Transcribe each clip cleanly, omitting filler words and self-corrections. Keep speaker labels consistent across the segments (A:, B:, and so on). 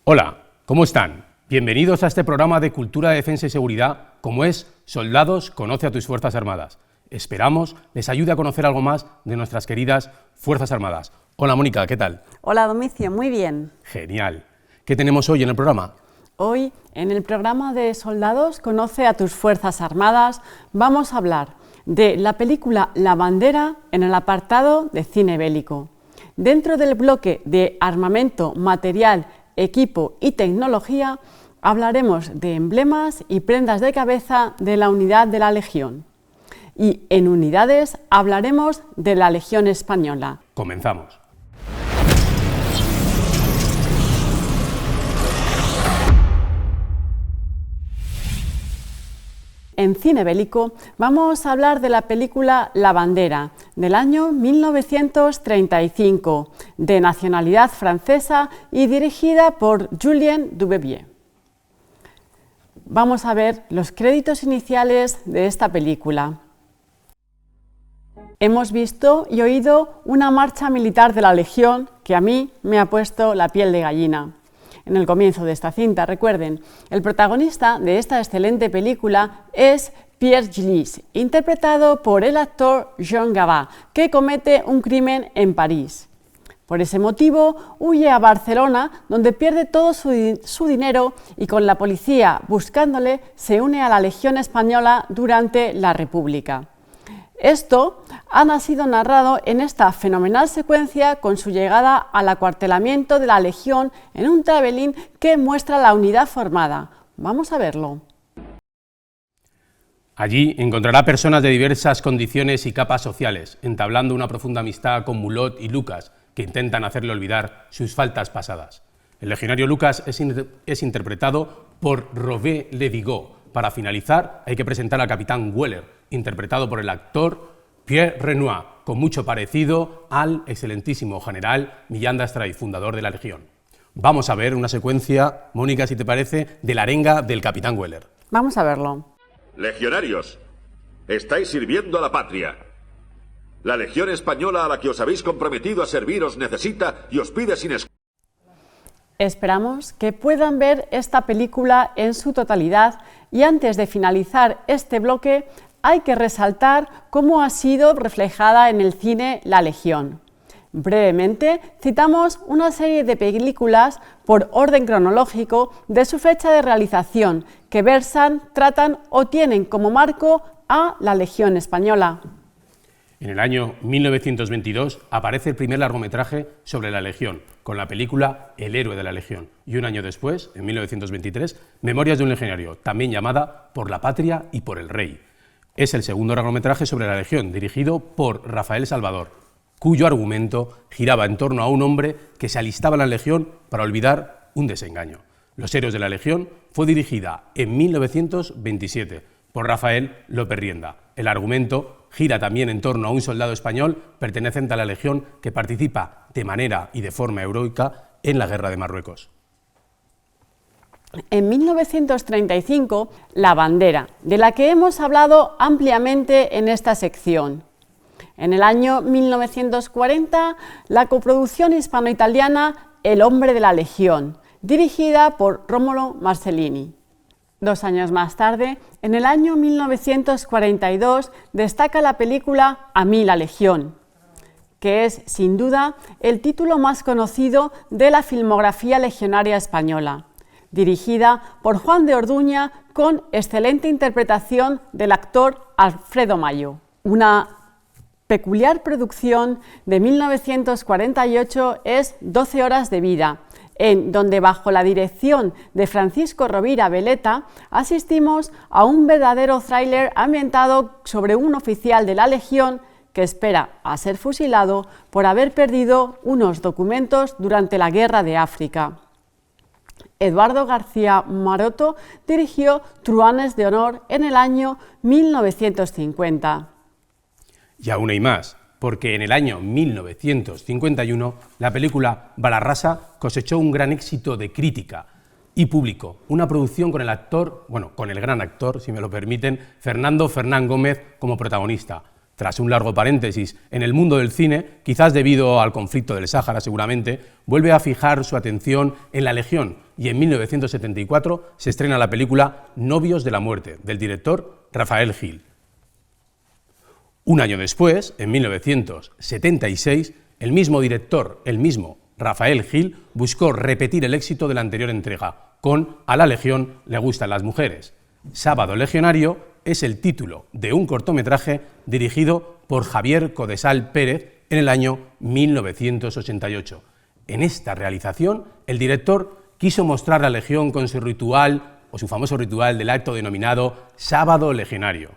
A: Hola, ¿cómo están? Bienvenidos a este programa de Cultura, Defensa y Seguridad, como es Soldados, conoce a tus Fuerzas Armadas. Esperamos les ayude a conocer algo más de nuestras queridas Fuerzas Armadas. Hola Mónica, ¿qué tal?
B: Hola Domicio, muy bien.
A: Genial. ¿Qué tenemos hoy en el programa?
B: Hoy, en el programa de Soldados, conoce a tus Fuerzas Armadas, vamos a hablar de la película La Bandera en el apartado de cine bélico. Dentro del bloque de armamento, material, equipo y tecnología, hablaremos de emblemas y prendas de cabeza de la unidad de la Legión. Y en unidades hablaremos de la Legión Española.
A: Comenzamos.
B: En cine bélico vamos a hablar de la película La Bandera, del año 1935, de nacionalidad francesa y dirigida por Julien Duvivier. Vamos a ver los créditos iniciales de esta película. Hemos visto y oído una marcha militar de la Legión que a mí me ha puesto la piel de gallina. En el comienzo de esta cinta, recuerden, el protagonista de esta excelente película es Pierre Gillis, interpretado por el actor Jean Gabin, que comete un crimen en París. Por ese motivo, huye a Barcelona, donde pierde todo su dinero y con la policía buscándole, se une a la Legión Española durante la República. Esto ha sido narrado en esta fenomenal secuencia con su llegada al acuartelamiento de la Legión en un travelling que muestra la unidad formada. Vamos a verlo.
A: Allí encontrará personas de diversas condiciones y capas sociales, entablando una profunda amistad con Mulot y Lucas, que intentan hacerle olvidar sus faltas pasadas. El legionario Lucas es interpretado por Robert Levigot. Para finalizar, hay que presentar al capitán Weller, interpretado por el actor Pierre Renoir, con mucho parecido al excelentísimo general Millán d'Astray, fundador de la Legión. Vamos a ver una secuencia, Mónica, si te parece, de la arenga del capitán Weller.
B: Vamos a verlo.
C: Legionarios, estáis sirviendo a la patria. La Legión Española a la que os habéis comprometido a servir os necesita y os pide sin esfuerzo.
B: Esperamos que puedan ver esta película en su totalidad y antes de finalizar este bloque hay que resaltar cómo ha sido reflejada en el cine La Legión. Brevemente citamos una serie de películas por orden cronológico de su fecha de realización que versan, tratan o tienen como marco a la Legión Española.
A: En el año 1922 aparece el primer largometraje sobre la Legión, con la película El héroe de la Legión, y un año después, en 1923, Memorias de un legionario, también llamada Por la patria y por el rey. Es el segundo largometraje sobre la Legión, dirigido por Rafael Salvador, cuyo argumento giraba en torno a un hombre que se alistaba en la Legión para olvidar un desengaño. Los héroes de la Legión fue dirigida en 1927 por Rafael López Rienda. El argumento gira también en torno a un soldado español perteneciente a la Legión que participa de manera y de forma heroica en la Guerra de Marruecos.
B: En 1935, La Bandera, de la que hemos hablado ampliamente en esta sección. En el año 1940, la coproducción hispano-italiana El hombre de la Legión, dirigida por Romolo Marcellini. 2 años más tarde, en el año 1942, destaca la película A mí la Legión, que es, sin duda, el título más conocido de la filmografía legionaria española, dirigida por Juan de Orduña con excelente interpretación del actor Alfredo Mayo. Una peculiar producción de 1948 es 12 horas de vida, en donde bajo la dirección de Francisco Rovira Veleta asistimos a un verdadero thriller ambientado sobre un oficial de la Legión que espera a ser fusilado por haber perdido unos documentos durante la Guerra de África. Eduardo García Maroto dirigió Truhanes de Honor en el año 1950.
A: Y aún hay más, porque en el año 1951 la película Balarrasa cosechó un gran éxito de crítica y público, una producción con el gran actor, si me lo permiten, Fernando Fernán Gómez como protagonista. Tras un largo paréntesis en el mundo del cine, quizás debido al conflicto del Sáhara seguramente, vuelve a fijar su atención en la Legión, y en 1974 se estrena la película Novios de la muerte, del director Rafael Gil. Un año después, en 1976, el mismo director, el mismo Rafael Gil, buscó repetir el éxito de la anterior entrega, con A la Legión le gustan las mujeres. Sábado Legionario es el título de un cortometraje dirigido por Javier Codesal Pérez en el año 1988. En esta realización, el director quiso mostrar la Legión con su ritual, o su famoso ritual del acto denominado Sábado Legionario.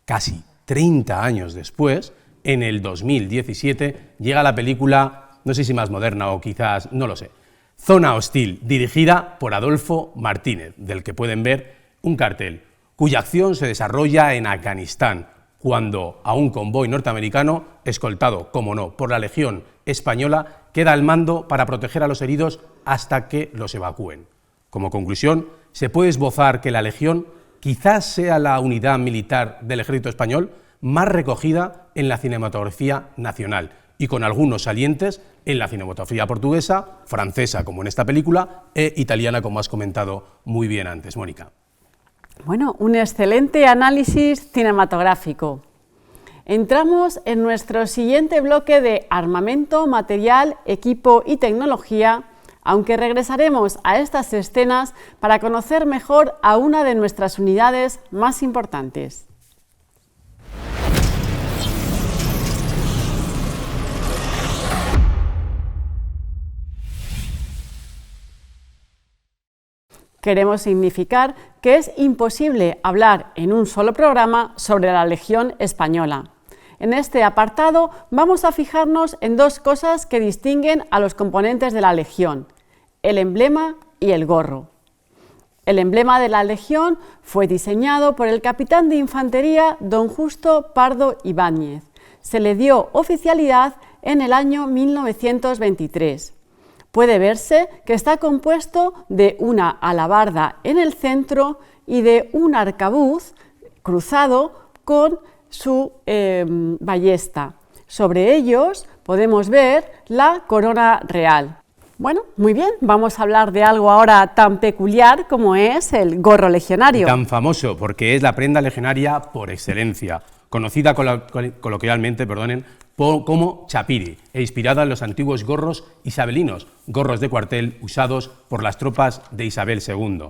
A: Casi 30 años después, en el 2017, llega la película, no sé si más moderna o quizás, no lo sé, Zona Hostil, dirigida por Adolfo Martínez, del que pueden ver un cartel, cuya acción se desarrolla en Afganistán, cuando a un convoy norteamericano, escoltado, como no, por la Legión Española, queda al mando para proteger a los heridos hasta que los evacúen. Como conclusión, se puede esbozar que la Legión quizás sea la unidad militar del ejército español más recogida en la cinematografía nacional y con algunos salientes en la cinematografía portuguesa, francesa como en esta película e italiana como has comentado muy bien antes, Mónica.
B: Bueno, un excelente análisis cinematográfico. Entramos en nuestro siguiente bloque de armamento, material, equipo y tecnología, aunque regresaremos a estas escenas para conocer mejor a una de nuestras unidades más importantes. Queremos significar que es imposible hablar en un solo programa sobre la Legión Española. En este apartado vamos a fijarnos en dos cosas que distinguen a los componentes de la Legión: el emblema y el gorro. El emblema de la Legión fue diseñado por el capitán de infantería don Justo Pardo Ibáñez. Se le dio oficialidad en el año 1923. Puede verse que está compuesto de una alabarda en el centro y de un arcabuz cruzado con su ballesta. Sobre ellos podemos ver la corona real. Bueno, muy bien, vamos a hablar de algo ahora tan peculiar como es el gorro legionario.
A: Tan famoso porque es la prenda legionaria por excelencia, conocida coloquialmente, como chapiri, e inspirada en los antiguos gorros isabelinos, gorros de cuartel usados por las tropas de Isabel II.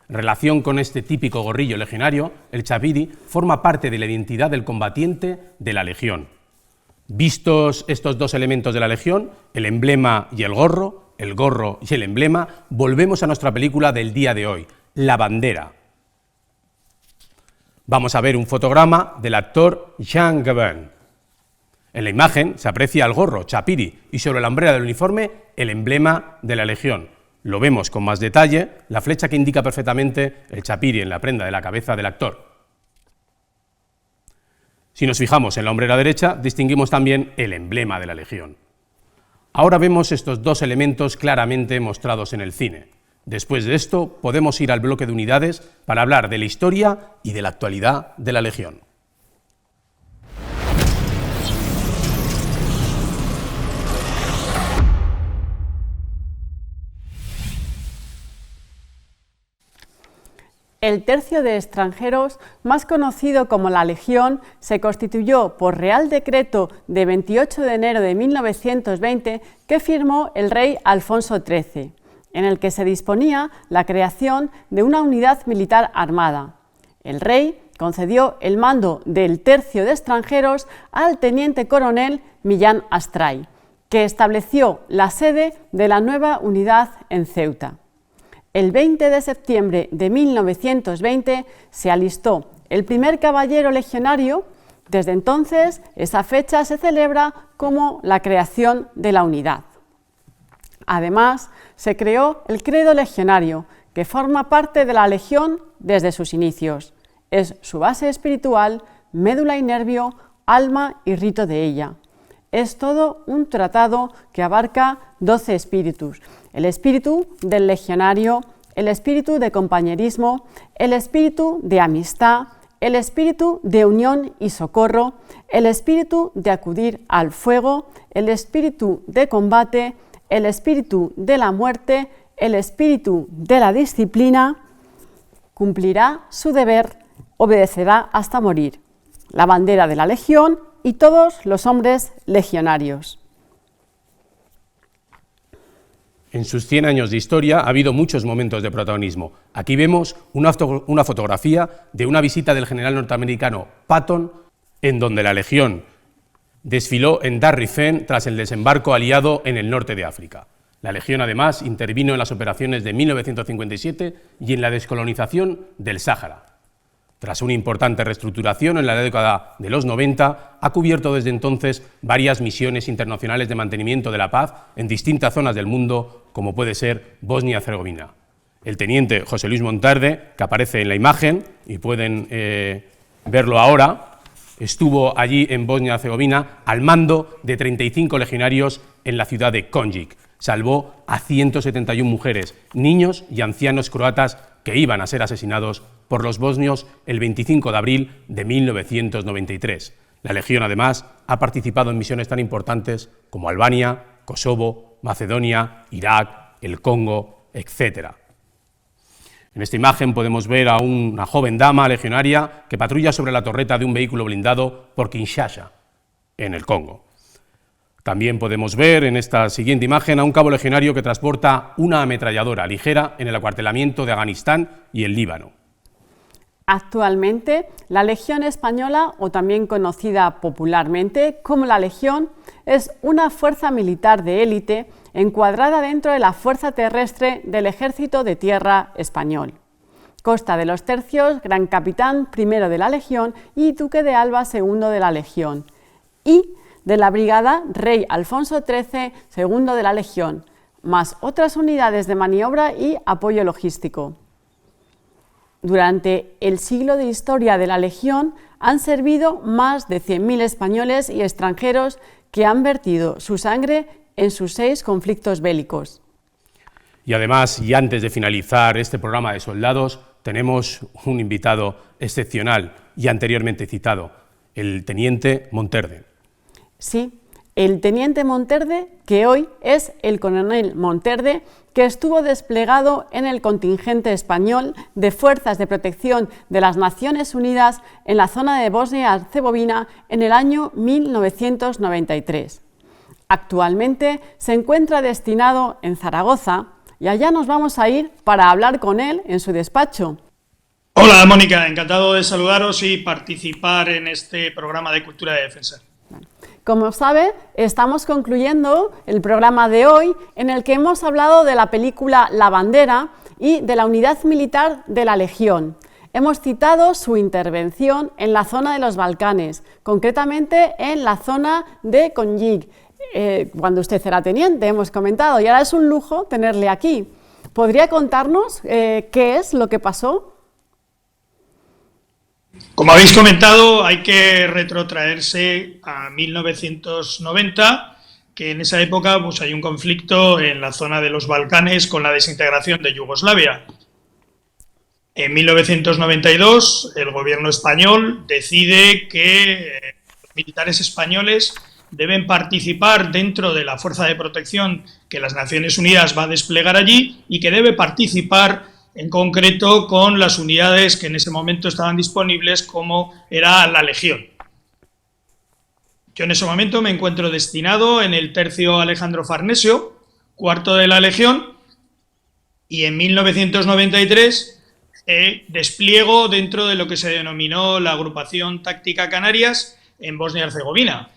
A: En relación con este típico gorrillo legionario, el chapiri forma parte de la identidad del combatiente de la Legión. Vistos estos dos elementos de la Legión, el emblema y el gorro y el emblema, volvemos a nuestra película del día de hoy, La bandera. Vamos a ver un fotograma del actor Jean Gabin. En la imagen se aprecia el gorro, chapiri, y sobre la hombrera del uniforme, el emblema de la Legión. Lo vemos con más detalle, la flecha que indica perfectamente el chapiri en la prenda de la cabeza del actor. Si nos fijamos en la hombrera derecha, distinguimos también el emblema de la Legión. Ahora vemos estos dos elementos claramente mostrados en el cine. Después de esto, podemos ir al bloque de unidades para hablar de la historia y de la actualidad de la Legión.
B: El tercio de extranjeros, más conocido como la Legión, se constituyó por Real Decreto de 28 de enero de 1920 que firmó el rey Alfonso XIII, en el que se disponía la creación de una unidad militar armada. El rey concedió el mando del tercio de extranjeros al teniente coronel Millán Astray, que estableció la sede de la nueva unidad en Ceuta. El 20 de septiembre de 1920 se alistó el primer caballero legionario. Desde entonces, esa fecha se celebra como la creación de la unidad. Además, se creó el credo legionario, que forma parte de la Legión desde sus inicios. Es su base espiritual, médula y nervio, alma y rito de ella. Es todo un tratado que abarca 12 espíritus. El espíritu del legionario, el espíritu de compañerismo, el espíritu de amistad, el espíritu de unión y socorro, el espíritu de acudir al fuego, el espíritu de combate, el espíritu de la muerte, el espíritu de la disciplina, cumplirá su deber, obedecerá hasta morir. La bandera de la Legión y todos los hombres legionarios.
A: En sus 100 años de historia ha habido muchos momentos de protagonismo. Aquí vemos una fotografía de una visita del general norteamericano Patton, en donde la Legión desfiló en Dar Rifen tras el desembarco aliado en el norte de África. La Legión, además, intervino en las operaciones de 1957 y en la descolonización del Sáhara. Tras una importante reestructuración en la década de los 90, ha cubierto desde entonces varias misiones internacionales de mantenimiento de la paz en distintas zonas del mundo, como puede ser Bosnia-Herzegovina. El teniente José Luis Monterde, que aparece en la imagen, y pueden verlo ahora, estuvo allí en Bosnia-Herzegovina al mando de 35 legionarios en la ciudad de Konjic. Salvó a 171 mujeres, niños y ancianos croatas que iban a ser asesinados por los bosnios el 25 de abril de 1993. La Legión, además, ha participado en misiones tan importantes como Albania, Kosovo, Macedonia, Irak, el Congo, etc. En esta imagen podemos ver a una joven dama legionaria que patrulla sobre la torreta de un vehículo blindado por Kinshasa, en el Congo. También podemos ver en esta siguiente imagen a un cabo legionario que transporta una ametralladora ligera en el acuartelamiento de Afganistán y el Líbano.
B: Actualmente, la Legión Española, o también conocida popularmente como la Legión, es una fuerza militar de élite encuadrada dentro de la Fuerza Terrestre del Ejército de Tierra español. Consta de los tercios Gran Capitán I de la Legión y Duque de Alba II de la Legión, y de la Brigada Rey Alfonso XIII II de la Legión, más otras unidades de maniobra y apoyo logístico. Durante el siglo de historia de la Legión han servido más de 100.000 españoles y extranjeros que han vertido su sangre en sus 6 conflictos bélicos.
A: Y además, y antes de finalizar este programa de soldados, tenemos un invitado excepcional y anteriormente citado, el teniente Monterde.
B: Sí, el teniente Monterde, que hoy es el coronel Monterde, que estuvo desplegado en el contingente español de Fuerzas de Protección de las Naciones Unidas en la zona de Bosnia-Herzegovina en el año 1993. Actualmente se encuentra destinado en Zaragoza y allá nos vamos a ir para hablar con él en su despacho.
D: Hola Mónica, encantado de saludaros y participar en este programa de Cultura de Defensa.
B: Como sabe, estamos concluyendo el programa de hoy en el que hemos hablado de la película La Bandera y de la unidad militar de la Legión. Hemos citado su intervención en la zona de los Balcanes, concretamente en la zona de Konjic, cuando usted era teniente, hemos comentado, y ahora es un lujo tenerle aquí. ¿Podría contarnos qué es lo que pasó?
D: Como habéis comentado, hay que retrotraerse a 1990, que en esa época pues, hay un conflicto en la zona de los Balcanes con la desintegración de Yugoslavia. En 1992, el gobierno español decide que los militares españoles deben participar dentro de la fuerza de protección que las Naciones Unidas va a desplegar allí y que debe participar en concreto con las unidades que en ese momento estaban disponibles, como era la Legión. Yo en ese momento me encuentro destinado en el tercio Alejandro Farnesio, cuarto de la Legión, y en 1993 despliego dentro de lo que se denominó la Agrupación Táctica Canarias en Bosnia-Herzegovina.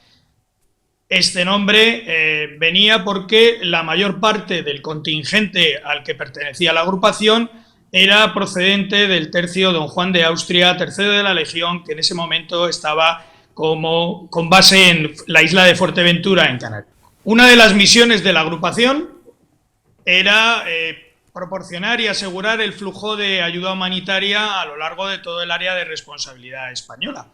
D: Este nombre venía porque la mayor parte del contingente al que pertenecía la agrupación era procedente del tercio Don Juan de Austria, tercero de la Legión, que en ese momento estaba con base en la isla de Fuerteventura, en Canarias. Una de las misiones de la agrupación era proporcionar y asegurar el flujo de ayuda humanitaria a lo largo de todo el área de responsabilidad española.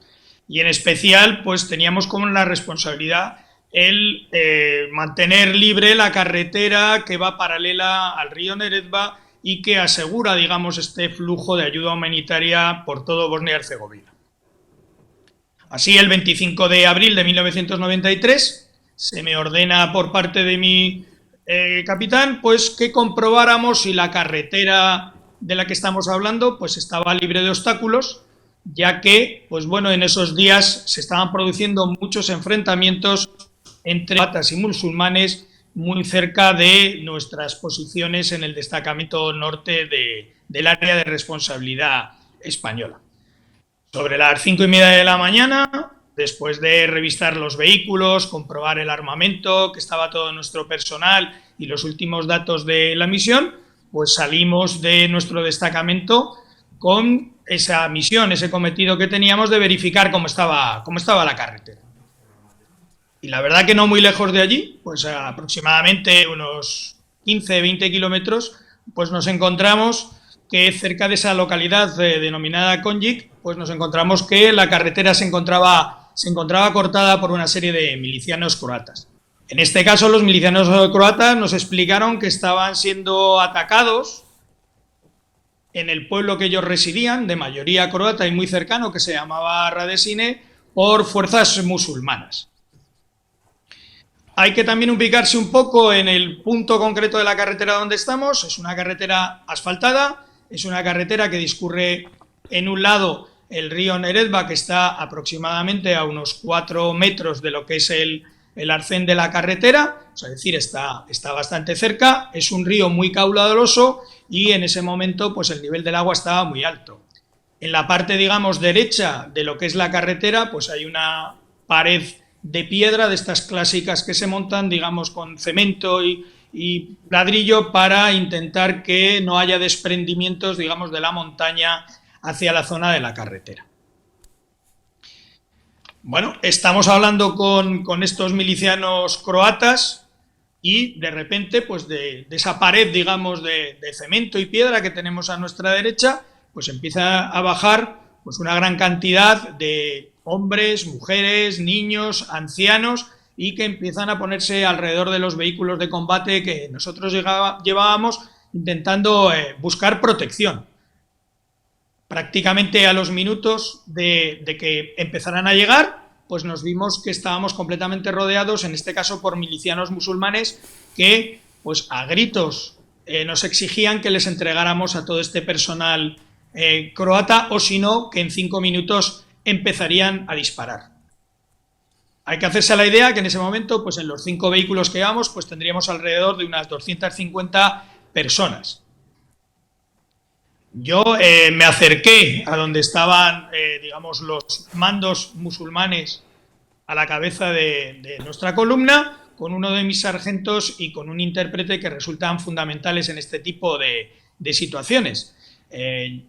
D: Y en especial, pues teníamos como la responsabilidad el mantener libre la carretera que va paralela al río Neretva y que asegura, digamos, este flujo de ayuda humanitaria por todo Bosnia y Herzegovina. Así, el 25 de abril de 1993 se me ordena por parte de mi capitán, pues que comprobáramos si la carretera de la que estamos hablando pues estaba libre de obstáculos, ya que, pues bueno, en esos días se estaban produciendo muchos enfrentamientos entre croatas y musulmanes muy cerca de nuestras posiciones en el destacamento norte del área de responsabilidad española. Sobre las 5:30 de la mañana, después de revisar los vehículos, comprobar el armamento, que estaba todo nuestro personal y los últimos datos de la misión, pues salimos de nuestro destacamento con esa misión, ese cometido que teníamos de verificar cómo estaba la carretera. Y la verdad que no muy lejos de allí, pues aproximadamente unos 15-20 kilómetros, pues nos encontramos que cerca de esa localidad denominada Konjic, pues nos encontramos que la carretera se encontraba cortada por una serie de milicianos croatas. En este caso, los milicianos croatas nos explicaron que estaban siendo atacados en el pueblo que ellos residían, de mayoría croata y muy cercano, que se llamaba Radesine, por fuerzas musulmanas. Hay que también ubicarse un poco en el punto concreto de la carretera donde estamos. Es una carretera asfaltada, es una carretera que discurre en un lado el río Neretva, que está aproximadamente a unos 4 metros de lo que es el arcén de la carretera, es decir, está bastante cerca. Es un río muy caudaloso y en ese momento pues el nivel del agua estaba muy alto. En la parte, digamos, derecha de lo que es la carretera, pues hay una pared de piedra, de estas clásicas que se montan, digamos, con cemento y ladrillo para intentar que no haya desprendimientos, digamos, de la montaña hacia la zona de la carretera. Bueno, estamos hablando con estos milicianos croatas y de repente, pues de esa pared, digamos, de cemento y piedra que tenemos a nuestra derecha, pues empieza a bajar pues una gran cantidad de hombres, mujeres, niños, ancianos, y que empiezan a ponerse alrededor de los vehículos de combate que nosotros llevábamos intentando buscar protección. Prácticamente a los minutos de que empezaran a llegar, pues nos vimos que estábamos completamente rodeados, en este caso por milicianos musulmanes que pues a gritos nos exigían que les entregáramos a todo este personal croata, o si no, que en 5 minutos empezarían a disparar. Hay que hacerse la idea que en ese momento, pues en los 5 vehículos que íbamos, pues tendríamos alrededor de unas 250 personas. Yo me acerqué a donde estaban, digamos, los mandos musulmanes a la cabeza de nuestra columna, con uno de mis sargentos y con un intérprete que resultan fundamentales en este tipo de situaciones.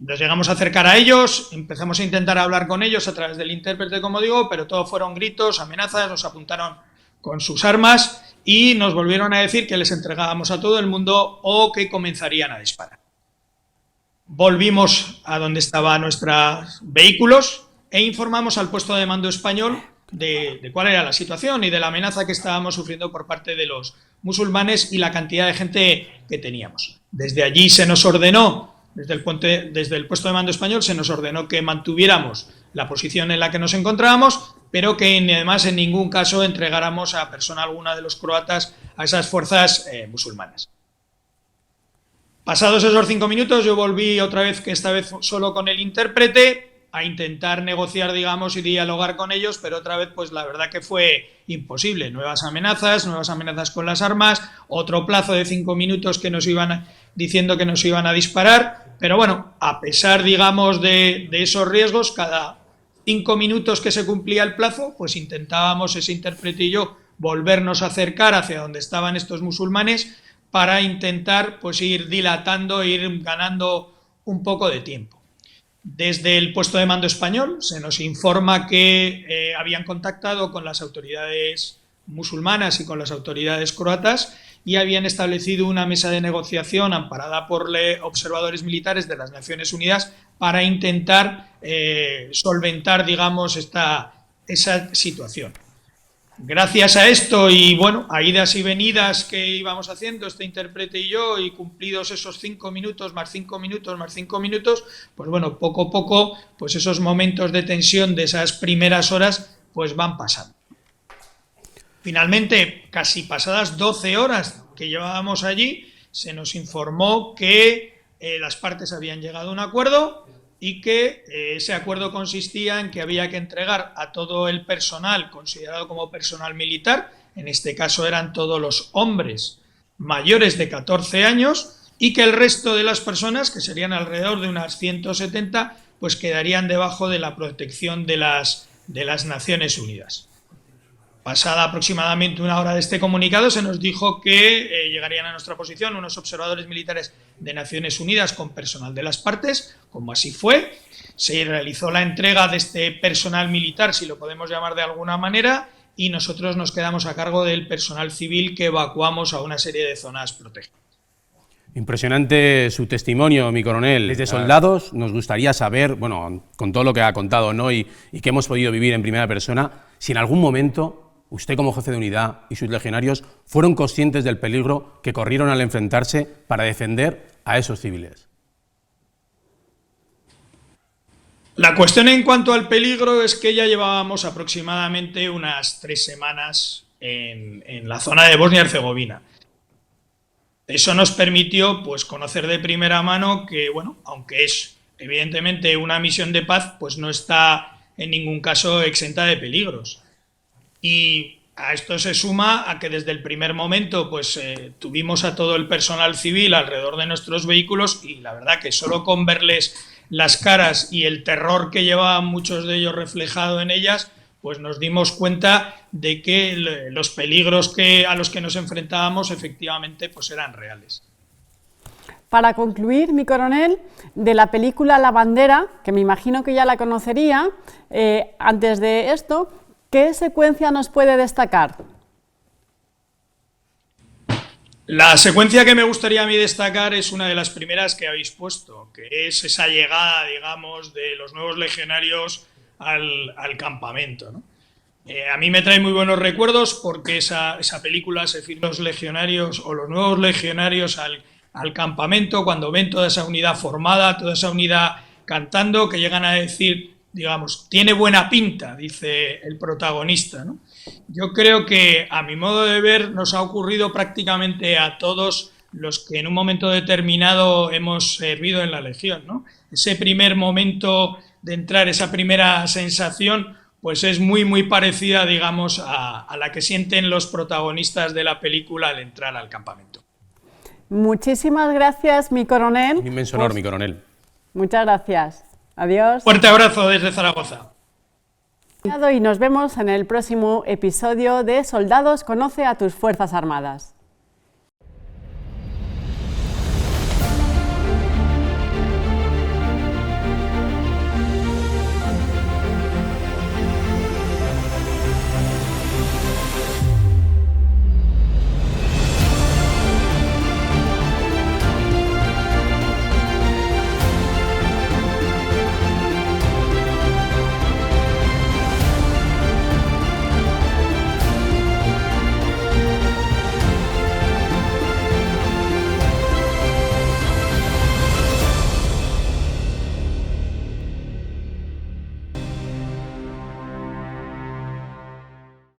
D: Nos llegamos a acercar a ellos, empezamos a intentar hablar con ellos a través del intérprete, como digo, pero todo fueron gritos, amenazas, nos apuntaron con sus armas y nos volvieron a decir que les entregábamos a todo el mundo o que comenzarían a disparar. Volvimos a donde estaban nuestros vehículos e informamos al puesto de mando español de cuál era la situación y de la amenaza que estábamos sufriendo por parte de los musulmanes y la cantidad de gente que teníamos. Desde allí se nos ordenó, desde el puesto de mando español, se nos ordenó que mantuviéramos la posición en la que nos encontrábamos, pero que además en ningún caso entregáramos a persona alguna de los croatas a esas fuerzas musulmanas. Pasados esos 5 minutos, yo volví otra vez, que esta vez solo con el intérprete, a intentar negociar, digamos, y dialogar con ellos, pero otra vez, pues la verdad que fue imposible. Nuevas amenazas con las armas, otro plazo de 5 minutos que nos iban diciendo que nos iban a disparar, pero bueno, a pesar, digamos, de esos riesgos, cada 5 minutos que se cumplía el plazo, pues intentábamos, ese intérprete y yo, volvernos a acercar hacia donde estaban estos musulmanes para intentar, pues, ir dilatando, ir ganando un poco de tiempo. Desde el puesto de mando español se nos informa que habían contactado con las autoridades musulmanas y con las autoridades croatas y habían establecido una mesa de negociación amparada por observadores militares de las Naciones Unidas para intentar solventar, digamos, esa situación. Gracias a esto y, bueno, a idas y venidas que íbamos haciendo este intérprete y yo, y cumplidos esos 5 minutos, más 5 minutos, más 5 minutos, pues bueno, poco a poco, pues esos momentos de tensión de esas primeras horas, pues van pasando. Finalmente, casi pasadas 12 horas que llevábamos allí, se nos informó que las partes habían llegado a un acuerdo y que ese acuerdo consistía en que había que entregar a todo el personal considerado como personal militar, en este caso eran todos los hombres mayores de 14 años, y que el resto de las personas, que serían alrededor de unas 170, pues quedarían debajo de la protección de las Naciones Unidas. Pasada aproximadamente una hora de este comunicado, se nos dijo que llegarían a nuestra posición unos observadores militares de Naciones Unidas con personal de las partes, como así fue. Se realizó la entrega de este personal militar, si lo podemos llamar de alguna manera, y nosotros nos quedamos a cargo del personal civil que evacuamos a una serie de zonas protegidas.
A: Impresionante su testimonio, mi coronel. Desde soldados nos gustaría saber, bueno, con todo lo que ha contado, ¿no? y que hemos podido vivir en primera persona, si en algún momento usted como jefe de unidad y sus legionarios fueron conscientes del peligro que corrieron al enfrentarse para defender a esos civiles.
D: La cuestión en cuanto al peligro es que ya llevábamos aproximadamente unas 3 semanas en la zona de Bosnia y Herzegovina. Eso nos permitió pues conocer de primera mano que, bueno, aunque es evidentemente una misión de paz, pues no está en ningún caso exenta de peligros. Y a esto se suma a que desde el primer momento pues tuvimos a todo el personal civil alrededor de nuestros vehículos, y la verdad que solo con verles las caras y el terror que llevaban muchos de ellos reflejado en ellas, pues nos dimos cuenta de que los peligros a los que nos enfrentábamos efectivamente pues eran reales.
B: Para concluir, mi coronel, de la película La Bandera, que me imagino que ya la conocería, antes de esto, ¿qué secuencia nos puede destacar?
D: La secuencia que me gustaría a mí destacar es una de las primeras que habéis puesto, que es esa llegada, digamos, de los nuevos legionarios al campamento, ¿no? A mí me trae muy buenos recuerdos porque esa película se filmó los legionarios o los nuevos legionarios al campamento, cuando ven toda esa unidad formada, toda esa unidad cantando, que llegan a decir, digamos, tiene buena pinta, dice el protagonista, ¿no? Yo creo que, a mi modo de ver, nos ha ocurrido prácticamente a todos los que en un momento determinado hemos servido en la Legión, ¿no? Ese primer momento de entrar, esa primera sensación, pues es muy, muy parecida, digamos, a la que sienten los protagonistas de la película al entrar al campamento.
B: Muchísimas gracias, mi coronel.
A: Un inmenso honor, mi coronel.
B: Muchas gracias. Adiós.
D: Fuerte abrazo desde Zaragoza.
B: Y nos vemos en el próximo episodio de Soldados, conoce a tus Fuerzas Armadas.